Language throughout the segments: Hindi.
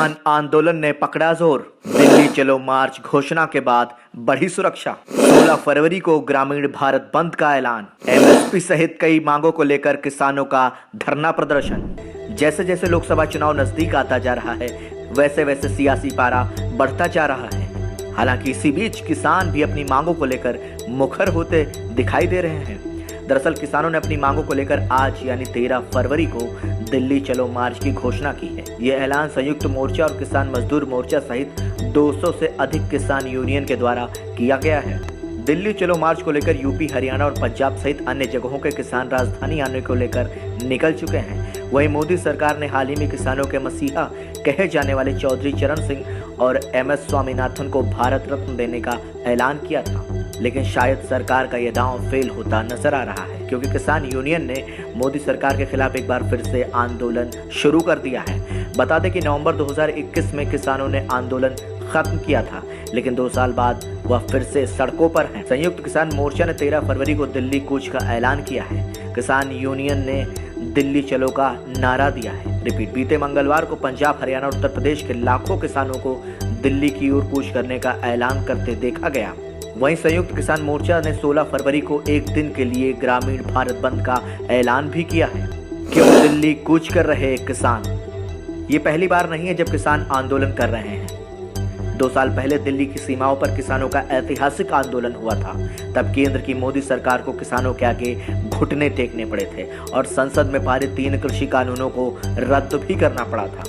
किसान आंदोलन ने पकड़ा जोर। दिल्ली चलो मार्च घोषणा के बाद बढ़ी सुरक्षा। 16 फरवरी को ग्रामीण भारत बंद का ऐलान। एमएसपी सहित कई मांगों को लेकर किसानों का धरना प्रदर्शन। जैसे जैसे लोकसभा चुनाव नजदीक आता जा रहा है, वैसे वैसे सियासी पारा बढ़ता जा रहा है। हालांकि इसी बीच किसान भी अपनी मांगों को लेकर मुखर होते दिखाई दे रहे हैं। दरअसल किसानों ने अपनी मांगों को लेकर आज यानी 13 फरवरी को दिल्ली चलो मार्च की घोषणा की है। ये ऐलान संयुक्त मोर्चा और किसान मजदूर मोर्चा सहित 200 से अधिक किसान यूनियन के द्वारा किया गया है। दिल्ली चलो मार्च को लेकर यूपी, हरियाणा और पंजाब सहित अन्य जगहों के किसान राजधानी आने को लेकर निकल चुके हैं। वहीं मोदी सरकार ने हाल ही में किसानों के मसीहा कहे जाने वाले चौधरी चरण सिंह और एमएस स्वामीनाथन को भारत रत्न देने का ऐलान किया था, लेकिन शायद सरकार का यह दांव फेल होता नजर आ रहा है, क्योंकि किसान यूनियन ने मोदी सरकार के खिलाफ एक बार फिर से आंदोलन शुरू कर दिया है। बता दें कि नवंबर 2021 में किसानों ने आंदोलन खत्म किया था, लेकिन 2 साल बाद वह फिर से सड़कों पर है। संयुक्त किसान मोर्चा ने 13 फरवरी को दिल्ली कूच का ऐलान किया है। किसान यूनियन ने दिल्ली चलो का नारा दिया है। रिपीट, बीते मंगलवार को पंजाब, हरियाणा और उत्तर प्रदेश के लाखों किसानों को दिल्ली की ओर कूच करने का ऐलान करते देखा गया। वहीं संयुक्त किसान मोर्चा ने 16 फरवरी को एक दिन के लिए ग्रामीण भारत बंद का ऐलान भी किया है। क्यों दिल्ली कूच कर रहे किसान? ये पहली बार नहीं है जब किसान आंदोलन कर रहे हैं। 2 साल पहले दिल्ली की सीमाओं पर किसानों का ऐतिहासिक आंदोलन हुआ था। तब केंद्र की मोदी सरकार को किसानों के आगे घुटने टेकने पड़े थे और संसद में पारित 3 कृषि कानूनों को रद्द भी करना पड़ा था।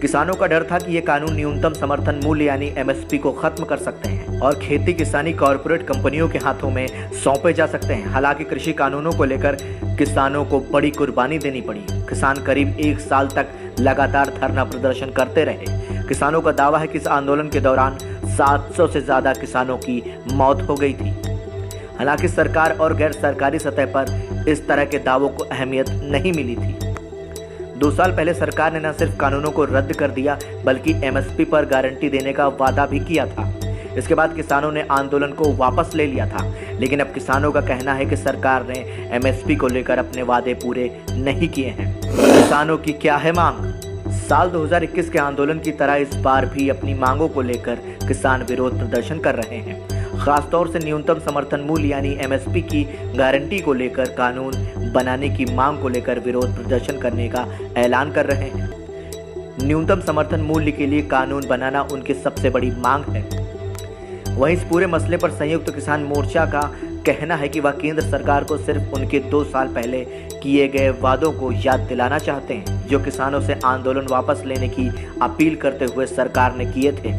किसानों का डर था कि ये कानून न्यूनतम समर्थन मूल्य यानी एमएसपी को खत्म कर सकते हैं और खेती किसानी कॉरपोरेट कंपनियों के हाथों में सौंपे जा सकते हैं। हालांकि कृषि कानूनों को लेकर किसानों को बड़ी कुर्बानी देनी पड़ी। किसान करीब 1 साल तक लगातार धरना प्रदर्शन करते रहे। किसानों का दावा है कि इस आंदोलन के दौरान 700 से ज्यादा किसानों की मौत हो गई थी। हालांकि सरकार और गैर सरकारी सतह पर इस तरह के दावों को अहमियत नहीं मिली थी। 2 साल पहले सरकार ने न सिर्फ कानूनों को रद्द कर दिया, बल्कि एमएसपी पर गारंटी देने का वादा भी किया था। इसके बाद किसानों ने आंदोलन को वापस ले लिया था, लेकिन अब किसानों का कहना है कि सरकार ने एमएसपी को लेकर अपने वादे पूरे नहीं किए हैं। किसानों की क्या है मांग? साल 2021 के आंदोलन की तरह इस बार भी अपनी मांगों को लेकर किसान विरोध प्रदर्शन कर रहे हैं। खासतौर से न्यूनतम समर्थन मूल्य यानी एमएसपी की गारंटी को लेकर कानून बनाने की मांग को लेकर विरोध प्रदर्शन करने का ऐलान कर रहे हैं। न्यूनतम समर्थन मूल्य के लिए कानून बनाना उनकी सबसे बड़ी मांग है। वहीं इस पूरे मसले पर संयुक्त किसान मोर्चा का कहना है कि वह केंद्र सरकार को सिर्फ उनके 2 साल पहले किए गए वादों को याद दिलाना चाहते हैं, जो किसानों से आंदोलन वापस लेने की अपील करते हुए सरकार ने किए थे।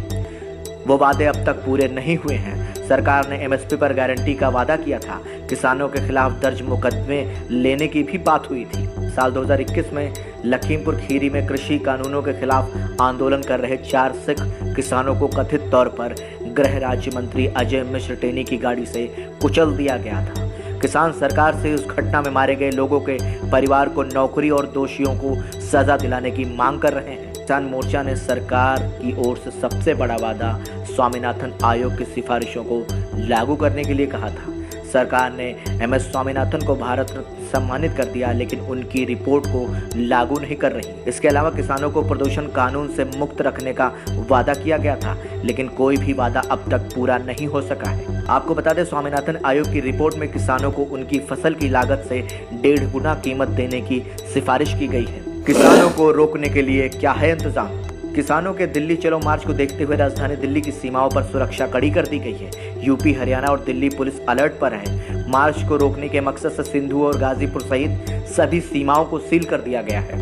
वो वादे अब तक पूरे नहीं हुए हैं। सरकार ने एमएसपी पर गारंटी का वादा किया था। किसानों के खिलाफ दर्ज मुकदमे लेने की भी बात हुई थी। साल 2021 में लखीमपुर खीरी में कृषि कानूनों के खिलाफ आंदोलन कर रहे 4 सिख किसानों को कथित तौर पर गृह राज्य मंत्री अजय मिश्र टेनी की गाड़ी से कुचल दिया गया था। किसान सरकार से उस घटना में मारे गए लोगों के परिवार को नौकरी और दोषियों को सजा दिलाने की मांग कर रहे हैं। किसान मोर्चा ने सरकार की ओर से सबसे बड़ा वादा स्वामीनाथन आयोग की सिफारिशों को लागू करने के लिए कहा था। सरकार ने एमएस स्वामीनाथन को भारत रत्न सम्मानित कर दिया, लेकिन उनकी रिपोर्ट को लागू नहीं कर रही। इसके अलावा किसानों को प्रदूषण कानून से मुक्त रखने का वादा किया गया था, लेकिन कोई भी वादा अब तक पूरा नहीं हो सका है। आपको बता दें, स्वामीनाथन आयोग की रिपोर्ट में किसानों को उनकी फसल की लागत से 1.5 गुना कीमत देने की सिफारिश की गई है। किसानों को रोकने के लिए क्या है इंतजाम? किसानों के दिल्ली चलो मार्च को देखते हुए राजधानी दिल्ली की सीमाओं पर सुरक्षा कड़ी कर दी गई है। यूपी, हरियाणा और दिल्ली पुलिस अलर्ट पर है। मार्च को रोकने के मकसद से सिंधु और गाजीपुर सहित सभी सीमाओं को सील कर दिया गया है।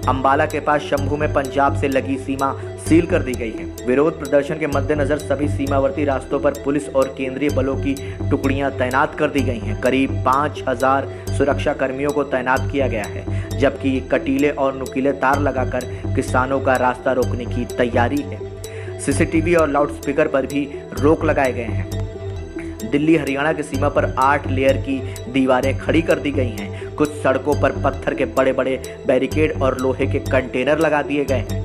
अंबाला के पास शंभू में पंजाब से लगी सीमा सील कर दी गई है। विरोध प्रदर्शन के मद्देनजर सभी सीमावर्ती रास्तों पर पुलिस और केंद्रीय बलों की टुकड़ियां तैनात कर दी गई हैं। करीब 5000 सुरक्षा कर्मियों को तैनात किया गया है, जबकि कटीले और नुकीले तार लगाकर किसानों का रास्ता रोकने की तैयारी है। सीसीटीवी और लाउडस्पीकर पर भी रोक लगाए गए हैं। दिल्ली हरियाणा की सीमा पर 8 लेयर की दीवारें खड़ी कर दी गई हैं। कुछ सड़कों पर पत्थर के बड़े बड़े बैरिकेड और लोहे के कंटेनर लगा दिए गए हैं।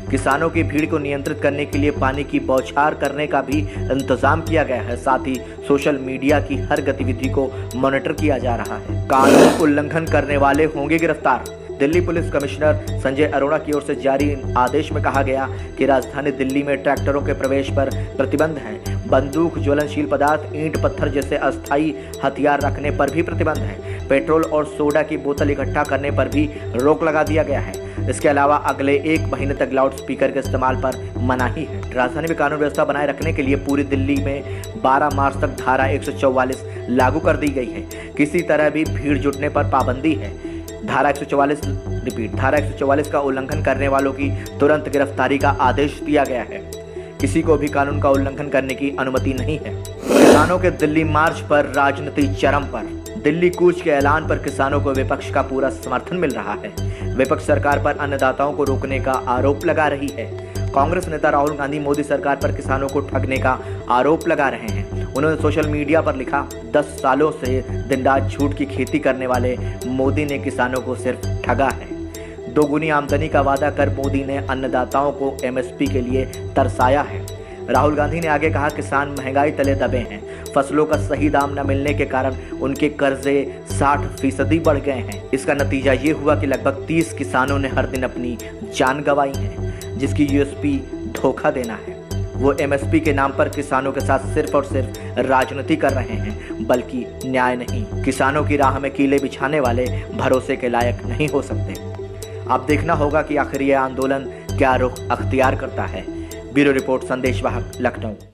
किसानों की भीड़ को नियंत्रित करने के लिए पानी की बौछार करने का भी इंतजाम किया गया है। साथ ही सोशल मीडिया की हर गतिविधि को मॉनिटर किया जा रहा है। कानून उल्लंघन करने वाले होंगे गिरफ्तार। दिल्ली पुलिस कमिश्नर संजय अरोड़ा की ओर से जारी आदेश में कहा गया कि राजधानी दिल्ली में ट्रैक्टरों के प्रवेश पर प्रतिबंध है। बंदूक, ज्वलनशील पदार्थ, ईंट पत्थर जैसे अस्थायी हथियार रखने पर भी प्रतिबंध है। पेट्रोल और सोडा की बोतल इकट्ठा करने पर भी रोक लगा दिया गया है। इसके अलावा अगले 1 महीने तक लाउड स्पीकर के इस्तेमाल पर मनाही है। राजधानी में कानून व्यवस्था बनाए रखने के लिए पूरी दिल्ली में 12 मार्च तक धारा 144 लागू कर दी गई है। किसी तरह भी भीड़ जुटने पर पाबंदी है। धारा 144 का उल्लंघन करने वालों की तुरंत गिरफ्तारी का आदेश दिया गया है। किसी को भी कानून का उल्लंघन करने की अनुमति नहीं है। किसानों के दिल्ली मार्च पर राजनीति चरम पर। दिल्ली कूच के ऐलान पर किसानों को विपक्ष का पूरा समर्थन मिल रहा है। विपक्ष सरकार पर अन्नदाताओं को रोकने का आरोप लगा रही है। कांग्रेस नेता राहुल गांधी मोदी सरकार पर किसानों को ठगने का आरोप लगा रहे हैं। उन्होंने सोशल मीडिया पर लिखा, 10 सालों से दिन रात झूठ की खेती करने वाले मोदी ने किसानों को सिर्फ ठगा है। दोगुनी आमदनी का वादा कर मोदी ने अन्नदाताओं को एमएसपी के लिए तरसाया है। राहुल गांधी ने आगे कहा, किसान महंगाई तले दबे हैं। फसलों का सही दाम न मिलने के कारण उनके कर्जे 60% बढ़ गए हैं। इसका नतीजा ये हुआ कि लगभग 30 किसानों ने हर दिन अपनी जान गंवाई है, जिसकी यूएसपी धोखा देना है। वो एमएसपी के नाम पर किसानों के साथ सिर्फ और सिर्फ राजनीति कर रहे हैं, बल्कि न्याय नहीं। किसानों की राह में कीले बिछाने वाले भरोसे के लायक नहीं हो सकते। अब देखना होगा कि आखिर यह आंदोलन क्या रुख अख्तियार करता है। ब्यूरो रिपोर्ट, संदेशवाहक, लखनऊ।